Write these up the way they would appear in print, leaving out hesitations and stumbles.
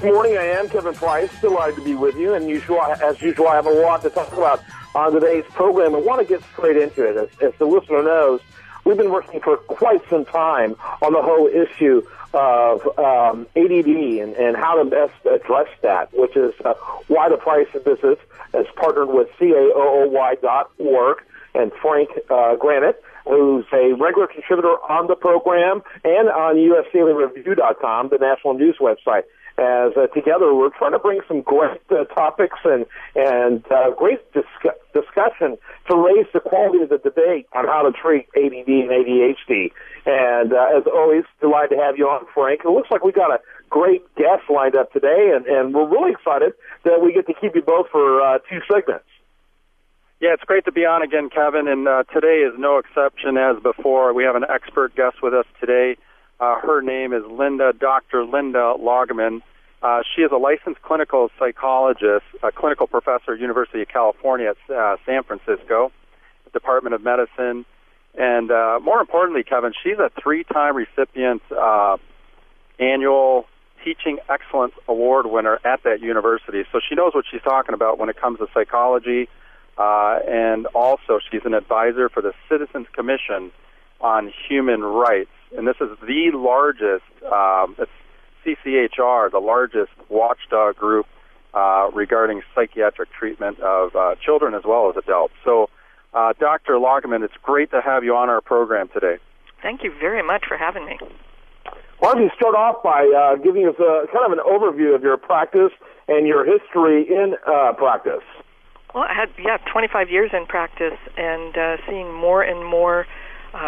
Good morning. I am Kevin Price. Delighted to be with you. And as usual, I have a lot to talk about on today's program. I want to get straight into it. As the listener knows, we've been working for quite some time on the whole issue of ADD and how to best address that, which is why the Price of Business has partnered with CAOOY.org and Frank Granett, who's a regular contributor on the program and on USDailyReview.com, the national news website. As together we're trying to bring some great topics and great discussion to raise the quality of the debate on how to treat ADD and ADHD. And as always, delighted to have you on, Frank. It looks like we got a great guest lined up today, and we're really excited that we get to keep you both for 2 segments. Yeah, it's great to be on again, Kevin, and today is no exception as before. We have an expert guest with us today. Her name is Dr. Linda Lagemann. She is a licensed clinical psychologist, a clinical professor at University of California at San Francisco, Department of Medicine. And more importantly, Kevin, she's a 3-time recipient annual Teaching Excellence Award winner at that university. So she knows what she's talking about when it comes to psychology. And also she's an advisor for the Citizens Commission on Human Rights. And this is the largest, it's CCHR, the largest watchdog group regarding psychiatric treatment of children as well as adults. So, Dr. Lagemann, it's great to have you on our program today. Thank you very much for having me. Why don't you start off by giving us kind of an overview of your practice and your history in practice? Well, I had 25 years in practice and seeing more and more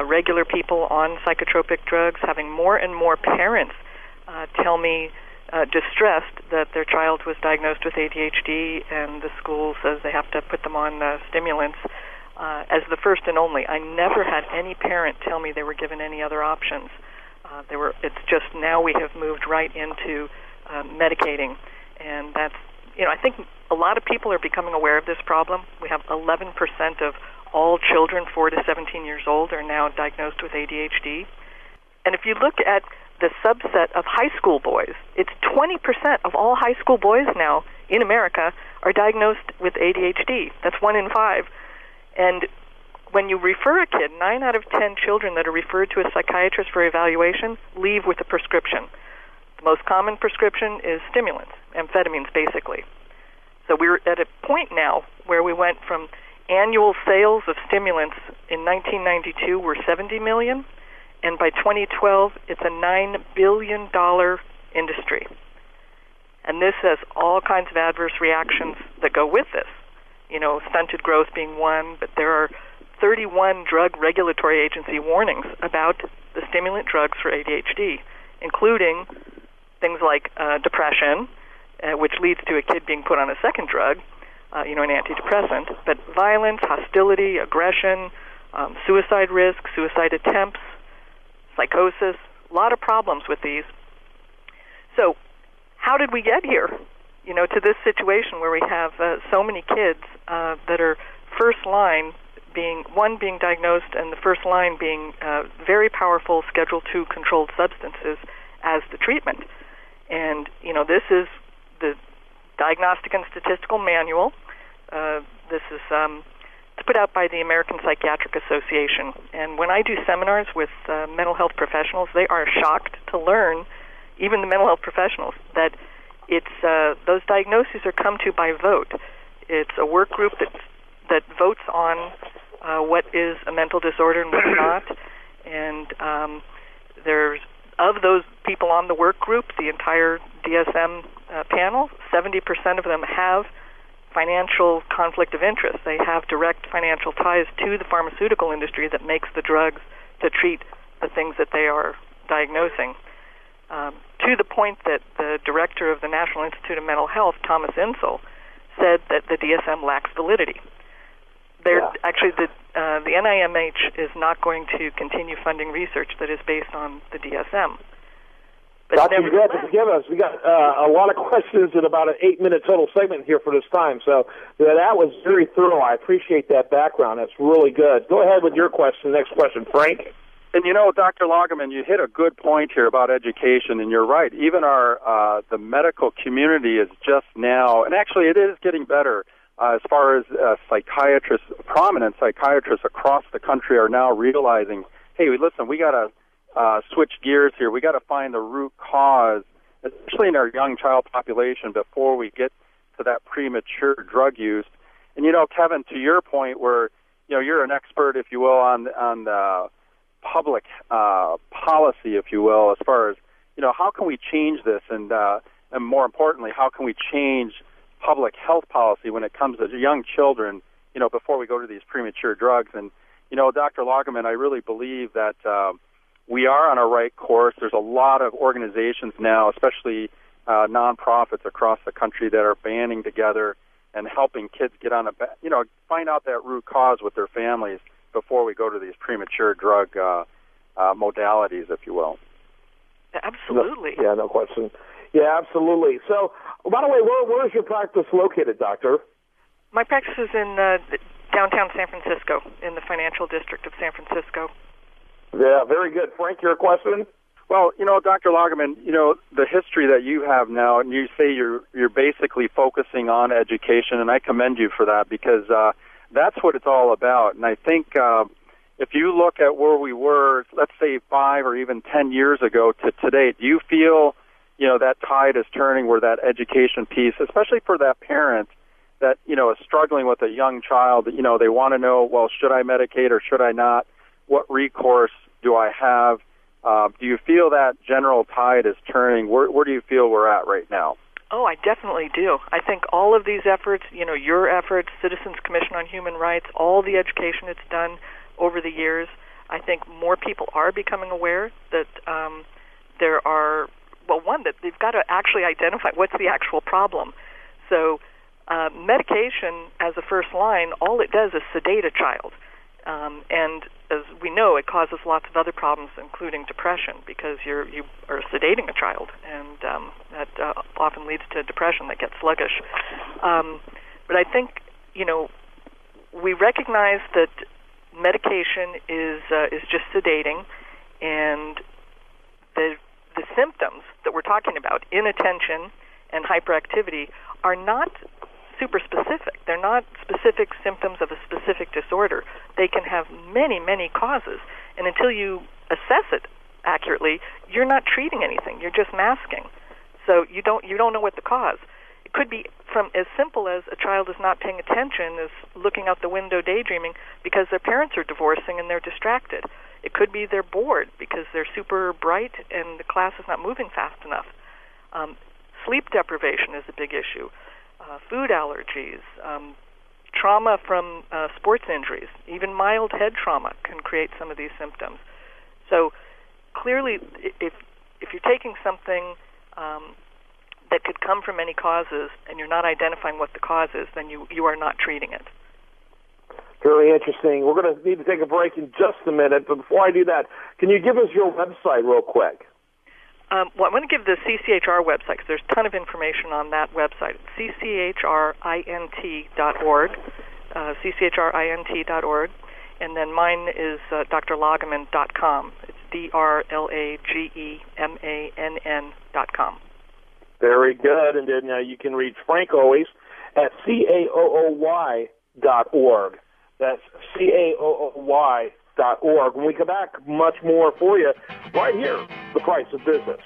regular people on psychotropic drugs, having more and more parents tell me distressed that their child was diagnosed with ADHD and the school says they have to put them on stimulants. As the first and only, I never had any parent tell me they were given any other options. It's just now we have moved right into medicating, and that's, I think a lot of people are becoming aware of this problem. We have 11% of all children 4 to 17 years old are now diagnosed with ADHD. And if you look at the subset of high school boys, it's 20% of all high school boys now in America are diagnosed with ADHD. That's 1 in 5. And when you refer a kid, 9 out of 10 children that are referred to a psychiatrist for evaluation leave with a prescription. The most common prescription is stimulants, amphetamines basically. So we're at a point now where we went from annual sales of stimulants in 1992 were $70 million, and by 2012 it's a $9 billion industry. And this has all kinds of adverse reactions that go with this. Stunted growth being one, but there are 31 drug regulatory agency warnings about the stimulant drugs for ADHD, including things like depression, which leads to a kid being put on a second drug, an antidepressant, but violence, hostility, aggression, suicide risk, suicide attempts, psychosis, a lot of problems with these. So how did we get here, to this situation where we have so many kids that are first line being diagnosed and the first line being very powerful Schedule II controlled substances as the treatment. And, this is the Diagnostic and Statistical Manual. This is it's put out by the American Psychiatric Association. And when I do seminars with mental health professionals, they are shocked to learn, even the mental health professionals, that it's those diagnoses are come to by vote. It's a work group that votes on what is a mental disorder and what's not. And there's of those people on the work group, the entire DSM panel, 70% of them have financial conflict of interest. They have direct financial ties to the pharmaceutical industry that makes the drugs to treat the things that they are diagnosing. To the point that the director of the National Institute of Mental Health, Thomas Insel, said that the DSM lacks validity. Actually, the NIMH is not going to continue funding research that is based on the DSM. But Dr. Granett, forgive us. We got a lot of questions in about an 8-minute total segment here for this time. So that was very thorough. I appreciate that background. That's really good. Go ahead with your question. Next question, Frank. And Dr. Lagemann, you hit a good point here about education, and you're right. Even the medical community is just now, and actually it is getting better as far as psychiatrists, prominent psychiatrists across the country are now realizing, hey, listen, we got to switch gears here. We got to find the root cause, especially in our young child population, before we get to that premature drug use. And Kevin, to your point, where you're an expert, if you will, on the public policy, if you will, as far as how can we change this, and more importantly, how can we change public health policy when it comes to young children, before we go to these premature drugs. And Dr. Lagemann, I really believe that we are on a right course. There's a lot of organizations now, especially nonprofits across the country, that are banding together and helping kids get on find out that root cause with their families before we go to these premature drug modalities, if you will. Absolutely. No question. Yeah, absolutely. So, by the way, where is your practice located, Doctor? My practice is in downtown San Francisco, in the financial district of San Francisco. Yeah, very good. Frank, your question? Well, Dr. Lagemann, the history that you have now, and you say you're basically focusing on education, and I commend you for that, because that's what it's all about. And I think if you look at where we were, let's say 5 or even 10 years ago to today, do you feel that tide is turning, where that education piece, especially for that parent that, is struggling with a young child, they want to know, well, should I medicate or should I not? What recourse do I have? Do you feel that general tide is turning? Where do you feel we're at right now? Oh, I definitely do. I think all of these efforts, your efforts, Citizens Commission on Human Rights, all the education it's done over the years, I think more people are becoming aware that there are, well, one, that they've got to actually identify what's the actual problem. So medication as a first line, all it does is sedate a child. And as we know, it causes lots of other problems, including depression, because you are sedating a child, and that often leads to depression that gets sluggish. But I think, we recognize that medication is just sedating, and the symptoms that we're talking about, inattention and hyperactivity, are not super specific. They're not specific symptoms of a specific disorder. They can have many, many causes, and until you assess it accurately, you're not treating anything. You're just masking. So you don't know what the cause. It could be from as simple as a child is not paying attention, as looking out the window daydreaming because their parents are divorcing and they're distracted. It could be they're bored because they're super bright and the class is not moving fast enough. Sleep deprivation is a big issue. Food allergies, trauma from sports injuries, even mild head trauma can create some of these symptoms. So clearly, if you're taking something that could come from many causes and you're not identifying what the cause is, then you are not treating it. Very interesting. We're going to need to take a break in just a minute, but before I do that, can you give us your website real quick? Well, I'm going to give the CCHR website, because there's a ton of information on that website. It's cchrint.org, cchrint.org, and then mine is drlagemann.com. It's drlagemann.com. Very good. And then you can reach Frank always at CAOOY.org. That's CAOOY.org. When we come back, much more for you right here, The Price of Business.